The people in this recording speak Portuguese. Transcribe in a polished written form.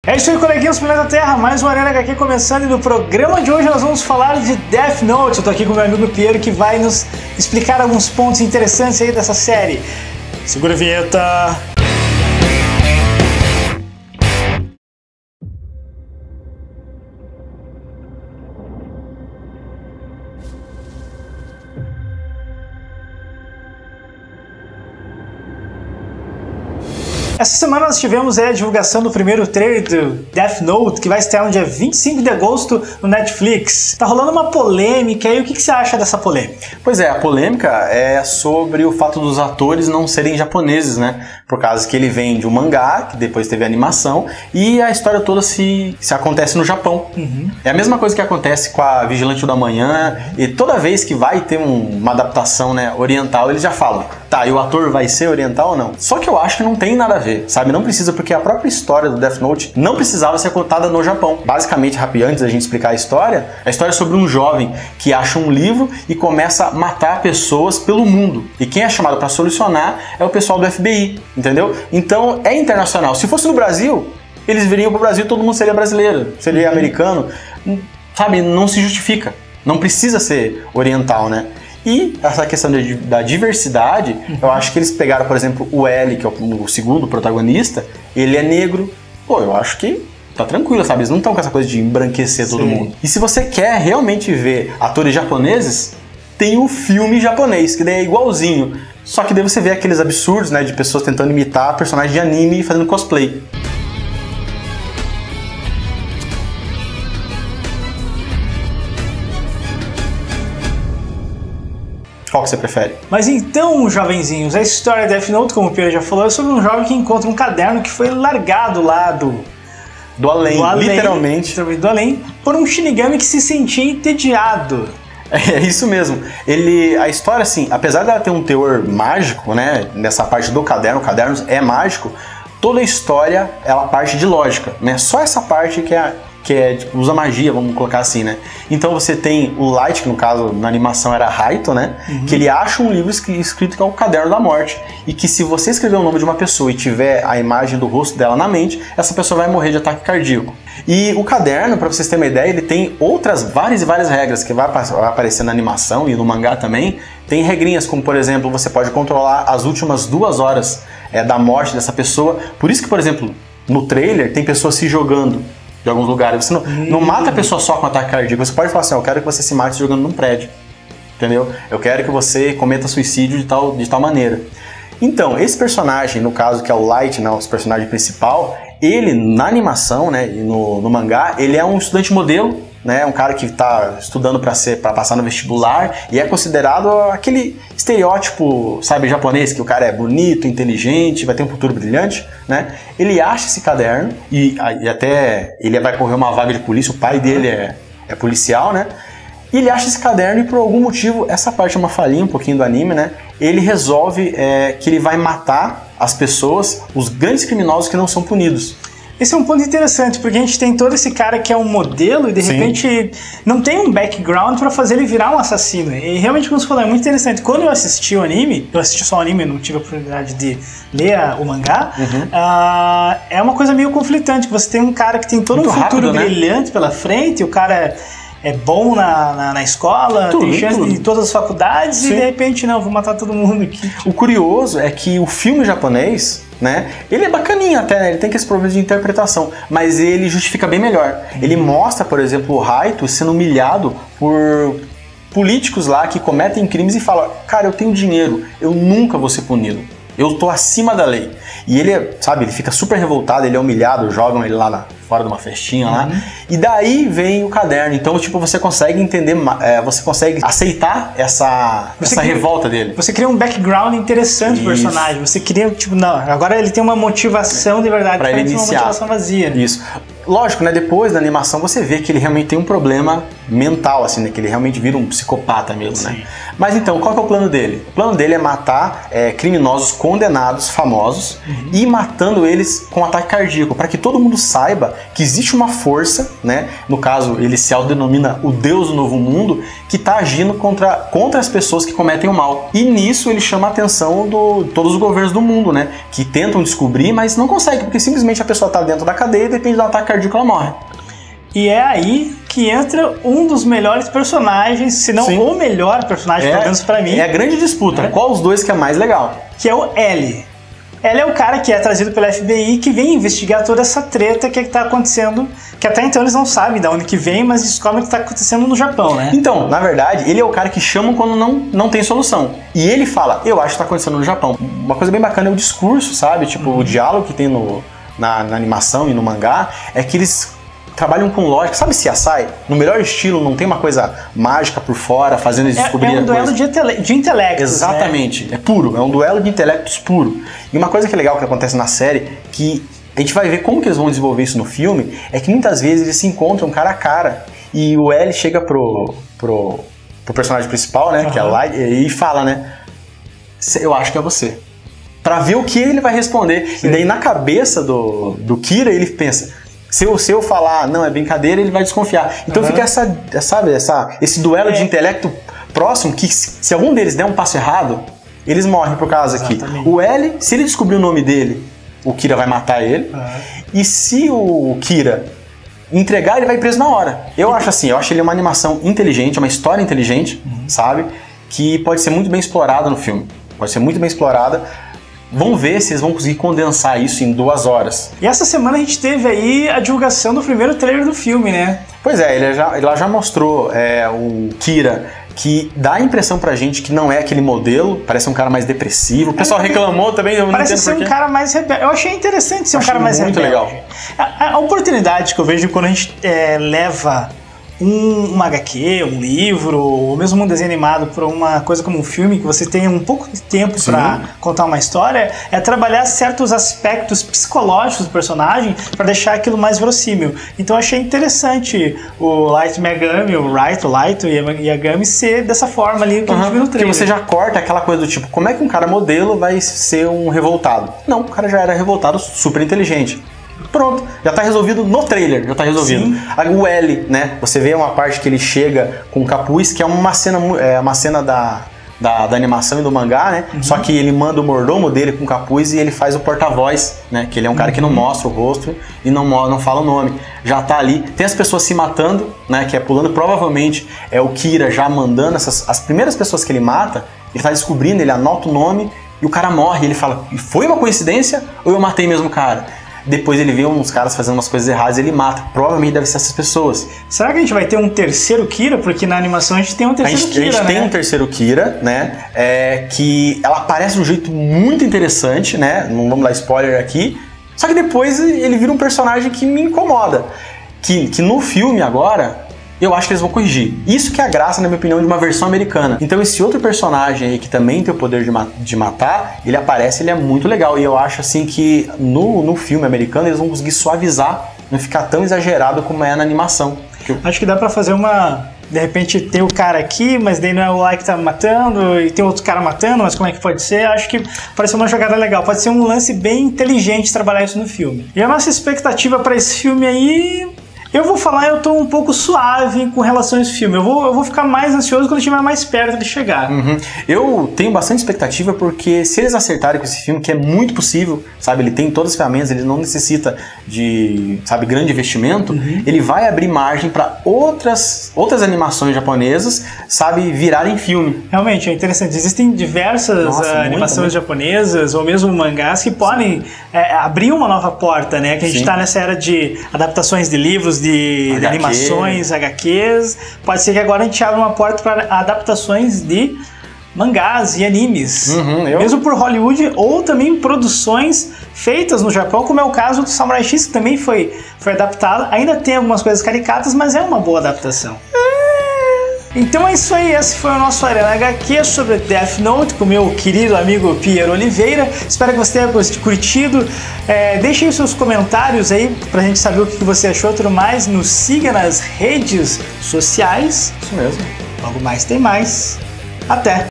É isso aí, coleguinhas do Planeta Terra, mais uma Arena HQ começando, e no programa de hoje nós vamos falar de Death Note. Eu tô aqui com meu amigo Piero, que vai nos explicar alguns pontos interessantes aí dessa série. Segura a vinheta! Essa semana nós tivemos a divulgação do primeiro trailer do Death Note, que vai estrear no dia 25 de agosto no Netflix. Tá rolando uma polêmica aí, o que você acha dessa polêmica? Pois é, a polêmica é sobre o fato dos atores não serem japoneses, né? Por causa que ele vem de um mangá, que depois teve animação, e a história toda se acontece no Japão. É a mesma coisa que acontece com a Vigilante da Manhã, e toda vez que vai ter uma adaptação, né, oriental, eles já falam, tá, e o ator vai ser oriental ou não? Só que eu acho que não tem nada a ver, sabe? Não precisa, porque a própria história do Death Note não precisava ser contada no Japão. Basicamente, rápido, antes da gente explicar a história é sobre um jovem que acha um livro e começa a matar pessoas pelo mundo. E quem é chamado para solucionar é o pessoal do FBI, entendeu? Então é internacional. Se fosse no Brasil, eles viriam pro Brasil, todo mundo seria brasileiro, seria americano, sabe? Não se justifica. Não precisa ser oriental, né? E essa questão da diversidade, eu acho que eles pegaram, por exemplo, o L, que é o segundo protagonista, ele é negro. Pô, eu acho que tá tranquilo, sabe? Eles não estão com essa coisa de embranquecer todo mundo. E se você quer realmente ver atores japoneses, tem o filme japonês, que daí é igualzinho. Só que daí você vê aqueles absurdos, né, de pessoas tentando imitar personagens de anime e fazendo cosplay. Qual que você prefere? Mas então, jovenzinhos, a história de Death Note, como o Pedro já falou, é sobre um jovem que encontra um caderno que foi largado lá do além, literalmente. Do além, por um Shinigami que se sentia entediado. É isso mesmo. A história, assim, apesar dela ter um teor mágico, né, nessa parte do caderno, o caderno é mágico, toda a história, ela parte de lógica, né? Só essa parte que é tipo, usa magia, vamos colocar assim, né? Então você tem o Light, que no caso na animação era Raito, né? Que ele acha um livro escrito que é o Caderno da Morte, e que se você escrever o nome de uma pessoa e tiver a imagem do rosto dela na mente, essa pessoa vai morrer de ataque cardíaco. E o caderno, para vocês terem uma ideia, ele tem várias e várias regras que vai aparecer na animação e no mangá também. Tem regrinhas como, por exemplo, você pode controlar as últimas 2 horas da morte dessa pessoa. Por isso que, por exemplo, no trailer tem pessoas se jogando de alguns lugares. Você não mata a pessoa só com ataque cardíaco. Você pode falar assim, eu quero que você se mate jogando num prédio. Entendeu? Eu quero que você cometa suicídio de tal maneira. Então, esse personagem, no caso que é o Light, né, o personagem principal, ele na animação, né, e no mangá, ele é um estudante modelo, né, um cara que está estudando para passar no vestibular, e é considerado aquele estereótipo, sabe, japonês, que o cara é bonito, inteligente, vai ter um futuro brilhante, né? Ele acha esse caderno e até ele vai correr uma vaga de polícia, o pai dele é policial, né? E ele acha esse caderno e por algum motivo, essa parte é uma falhinha um pouquinho do anime, né? Ele resolve que ele vai matar as pessoas, os grandes criminosos que não são punidos. Esse é um ponto interessante, porque a gente tem todo esse cara que é um modelo e de repente não tem um background pra fazer ele virar um assassino. E realmente, como você falou, é muito interessante. Quando eu assisti o anime, eu assisti só o anime, não tive a oportunidade de ler o mangá, é uma coisa meio conflitante, que você tem um cara que tem todo muito um futuro rápido, brilhante, né, pela frente, o cara é bom na escola, tem chance de todas as faculdades, e de repente, não, vou matar todo mundo aqui. O curioso é que o filme japonês, né, ele é bacaninho até, né? Ele tem que esse problema de interpretação, mas ele justifica bem melhor. Ele mostra, por exemplo, o Raito sendo humilhado por políticos lá que cometem crimes e fala, cara, eu tenho dinheiro, eu nunca vou ser punido. Eu tô acima da lei. E ele, sabe, ele fica super revoltado, ele é humilhado, jogam ele lá fora de uma festinha lá. E daí vem o caderno. Então, tipo, você consegue entender, você consegue aceitar essa revolta dele. Você cria um background interessante pro personagem. Você cria, tipo, não, agora ele tem uma motivação de verdade. Pra ele iniciar. Uma motivação vazia. Né? Isso. Lógico, né, depois da animação você vê que ele realmente tem um problema mental, assim, né, que ele realmente vira um psicopata mesmo, né? Mas então, qual que é o plano dele? O plano dele é matar criminosos condenados, famosos, e matando eles com ataque cardíaco, para que todo mundo saiba que existe uma força, né? No caso, ele se autodenomina o Deus do Novo Mundo, que está agindo contra as pessoas que cometem o mal. E nisso ele chama a atenção de todos os governos do mundo, né? Que tentam descobrir, mas não conseguem, porque simplesmente a pessoa está dentro da cadeia e depende do ataque cardíaco ela morre. E é aí que entra um dos melhores personagens, se não o melhor personagem, pelo menos pra mim. É a grande disputa. Qual os dois que é mais legal? Que é o L. L é o cara que é trazido pela FBI, que vem investigar toda essa treta que tá acontecendo, que até então eles não sabem de onde que vem, mas descobrem que tá acontecendo no Japão, né? Então, na verdade, ele é o cara que chamam quando não tem solução. E ele fala, eu acho que tá acontecendo no Japão. Uma coisa bem bacana é o discurso, sabe? Tipo, o diálogo que tem na animação e no mangá, é que eles trabalham com lógica, sabe CSI? No melhor estilo, não tem uma coisa mágica por fora, fazendo eles descobrirem É um duelo de intelectos. Exatamente, né? É puro, é um duelo de intelectos puro. E uma coisa que é legal que acontece na série, que a gente vai ver como que eles vão desenvolver isso no filme, é que muitas vezes eles se encontram cara a cara, e o L chega pro personagem principal, né, que é a Light, e fala, né, eu acho que é você. Pra ver o que ele vai responder. Sim. E daí na cabeça do Kira, ele pensa, se eu falar, não, é brincadeira, ele vai desconfiar. Então fica esse duelo de intelecto próximo, que se algum deles der um passo errado, eles morrem por causa aqui. O L, se ele descobrir o nome dele, o Kira vai matar ele. E se o Kira entregar, ele vai preso na hora. Eu acho ele uma animação inteligente, uma história inteligente, sabe? Que pode ser muito bem explorada no filme. Pode ser muito bem explorada. Vamos ver se eles vão conseguir condensar isso em 2 horas. E essa semana a gente teve aí a divulgação do primeiro trailer do filme, né? Pois é, ele já mostrou o Kira, que dá a impressão pra gente que não é aquele modelo, parece um cara mais depressivo. O pessoal reclamou também, eu não entendo parece ser um cara mais rebelde. Eu achei interessante ser um cara mais rebelde. Muito legal. A oportunidade que eu vejo quando a gente leva uma HQ, um livro, ou mesmo um desenho animado para uma coisa como um filme, que você tenha um pouco de tempo para contar uma história, é trabalhar certos aspectos psicológicos do personagem para deixar aquilo mais verossímil. Então eu achei interessante o Light Yagami, o Light Yagami ser dessa forma ali que a gente viu no trailer. Porque você já corta aquela coisa do tipo, como é que um cara modelo vai ser um revoltado? Não, o cara já era revoltado, super inteligente. Pronto, já tá resolvido no trailer, já tá resolvido. Sim. O L, né, você vê uma parte que ele chega com o capuz, que é uma cena da animação e do mangá, né, só que ele manda o mordomo dele com o capuz e ele faz o porta-voz, né, que ele é um cara que não mostra o rosto e não fala o nome. Já tá ali, tem as pessoas se matando, né, que é pulando, provavelmente é o Kira já mandando as primeiras pessoas que ele mata, ele tá descobrindo, ele anota o nome e o cara morre, ele fala, foi uma coincidência ou eu matei mesmo o cara? Depois ele vê uns caras fazendo umas coisas erradas e ele mata. Provavelmente deve ser essas pessoas. Será que a gente vai ter um terceiro Kira? Porque na animação a gente tem um terceiro Kira, A gente tem um terceiro Kira, né? Que ela aparece de um jeito muito interessante, né? Não vamos dar spoiler aqui. Só que depois ele vira um personagem que me incomoda. Que no filme agora, eu acho que eles vão corrigir. Isso que é a graça, na minha opinião, de uma versão americana. Então esse outro personagem aí que também tem o poder de matar, ele aparece, ele é muito legal. E eu acho assim que no filme americano eles vão conseguir suavizar, não ficar tão exagerado como é na animação. Acho que dá pra fazer de repente tem o cara aqui, mas daí não é o lá que tá matando, e tem outro cara matando, mas como é que pode ser? Acho que parece uma jogada legal. Pode ser um lance bem inteligente trabalhar isso no filme. E a nossa expectativa pra esse filme aí... Eu vou falar, eu tô um pouco suave com relação a esse filme. Eu vou ficar mais ansioso quando estiver mais perto de chegar. Eu tenho bastante expectativa porque se eles acertarem com esse filme, que é muito possível, sabe? Ele tem todas as ferramentas, ele não necessita de, sabe, grande investimento. Ele vai abrir margem para outras animações japonesas, sabe, virarem filme. Realmente, é interessante. Existem diversas animações japonesas ou mesmo mangás que podem abrir uma nova porta, né? Que a gente tá nessa era de adaptações de livros, de animações, HQs. Pode ser que agora a gente abra uma porta para adaptações de mangás e animes, mesmo por Hollywood, ou também produções feitas no Japão, como é o caso do Samurai X, que também foi adaptado. Ainda tem algumas coisas caricatas, mas é uma boa adaptação. Então é isso aí, esse foi o nosso Arena HQ sobre Death Note com meu querido amigo Pierre Oliveira. Espero que você tenha curtido. Deixe aí os seus comentários aí pra gente saber o que você achou e tudo mais. Nos siga nas redes sociais. Isso mesmo. Logo mais tem mais. Até!